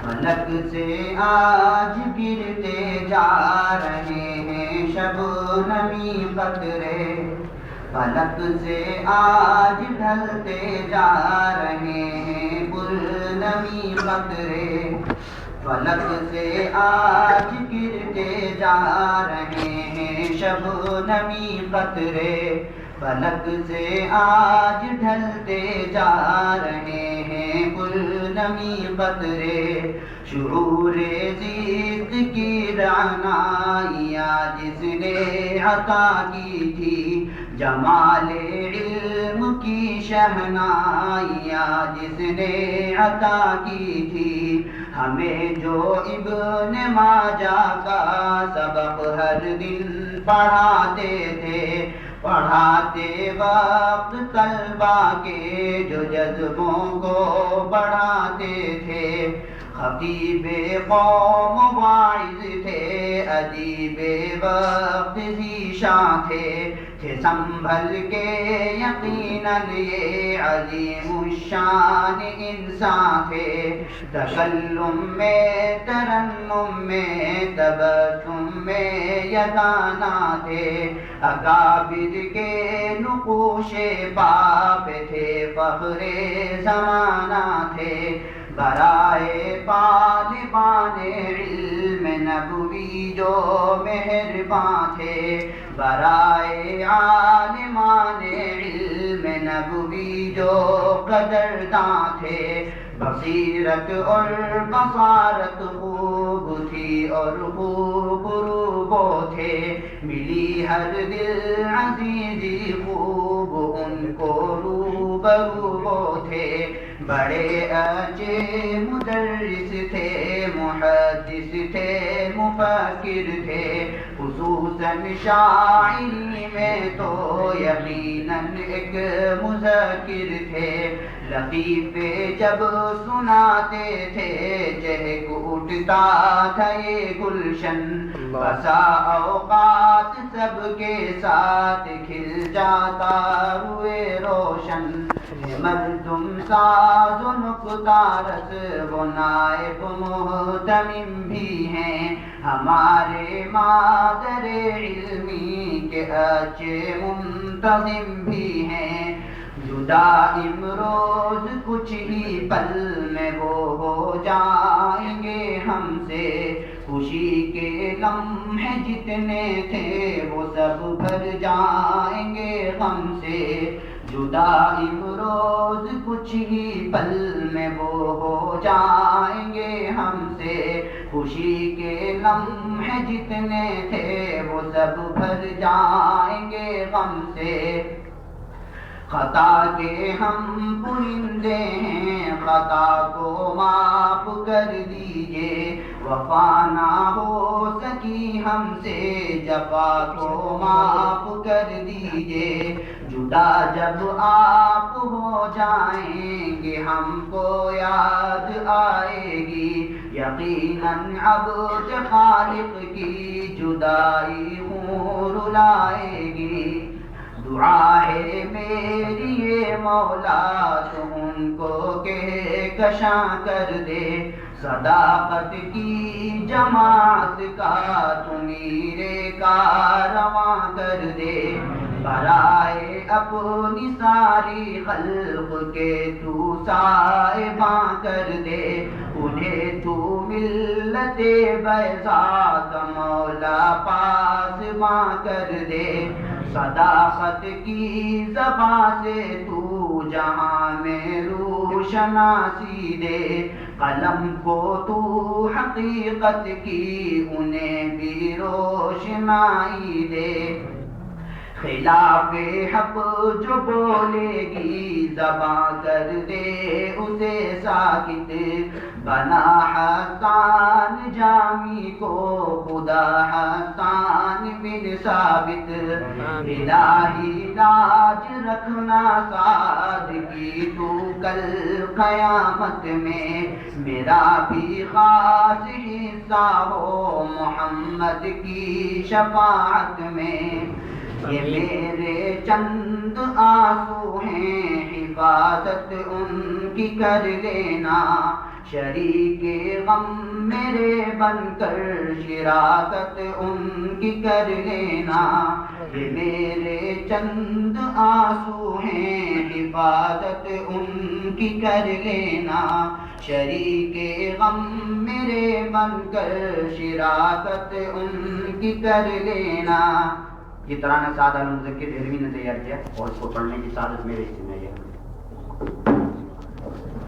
فلک سے آج گرتے جا رہے ہیں شبنمی قطرے، فلک سے آج ڈھلتے جا رہے ہیں پرنمی قطرے، فلک سے آج گرتے جا رہے ہیں شبنمی قطرے، فلک سے آج ڈھلتے جا رہے ہیں پرنمی قطرے، شعور زیست کی رعنائیاں جس نے عطا کی تھی، جمال علم کی شہنائیاں جس نے عطا کی تھی، ہمیں جو ابن ماجہ کا سبق ہر دن پڑھاتے تھے، پڑھاتے وقت طلبہ کے جو جذبوں کو بڑھاتے تھے، خطیب قوم واعظ تھے، ادیب وقت ذیشاں تھے سنبھل کے یقیناً یہ عظیم الشان انسان تھے، تکلم میں ترنم میں تبسم میں یگانہ تھے، اکابر کے نقوش پا پہ تھے فخر زمانہ تھے، برائے طالبان علم نبوی جو مہرباں تھے، برائے عالمان علم نبوی جو قدرداں تھے، بصیرت اور بصارت خوب تھی اور خوب روبو تھے، ملی ہر دل عزیزی خوب ان کو روبرو تھے، بڑے اچھے مدرس تھے، محدث تھے، مفکر تھے، خصوصاً شاعری میں تو یقیناً ایک مذکر تھے، لطیفے جب سناتے تھے چہک اٹھتا تھا یہ گلشن، بسا اوقات سب کے ساتھ کھل جاتا روئے روشن، مردم ساز و نکتہ رس و نائب محتمم بھی ہیں، ہمارے مادر علمی کے اچھے منتظم بھی ہیں، جدا امروز کچھ ہی پل میں وہ ہو جائیں گے ہم سے، خوشی کے لمحے جتنے تھے وہ سب بھر جائیں گے غم سے، جدا امروز کچھ ہی پل میں وہ ہو جائیں گے ہم سے، خوشی کے لمحے جتنے تھے وہ سب بھر جائیں گے غم سے، خطا کے ہم پرندے ہیں خطا کو معاف کر دیجئے، وفا نہ ہو سکی ہم سے جفا کو معاف کر دیجئے، جدا جب آپ ہو جائیں گے ہم کو یاد آئے گی، یقیناً عبد خالق کی جدائی خون رلائے گی، دعا ہے میری یہ مولا تو ان کو کہکشاں کر دے، صداقت کی جماعت کا تو میرے کارواں کر دے، برائے اپنی ساری خلق کے تو صاحباں کر دے، انہیں تو ملت بیضا کا مولا پاسباں کر دے، صداقت کی زبان سے تو جہاں میں روشناسی دے، قلم کو تو حقیقت کی انہیں بھی روشنائی دے، خلاف حق جو بولے گی زباں کر دے اسے ساکت، بنا حسان جامی کو خدا حسان بن ثابت، الہی لاج رکھنا سعد کی تو کل قیامت میں، میرا بھی خاص حصہ ہو محمد کی شفاعت میں، یہ میرے چند آنسو ہیں، حفاظت ان کی کر لینا، شریک غم میرے بن کر شراکت ان کی کر لینا، یہ میرے چند آنسو ہیں، حفاظت ان کی کر لینا، شریک غم میرے بن کر شراکت ان کی کر لینا۔ یہ ترانہ سعد المذکر دہلوی نے تیار کیا اور اس کو پڑھنے کی سعادت میرے حصے میں ہے۔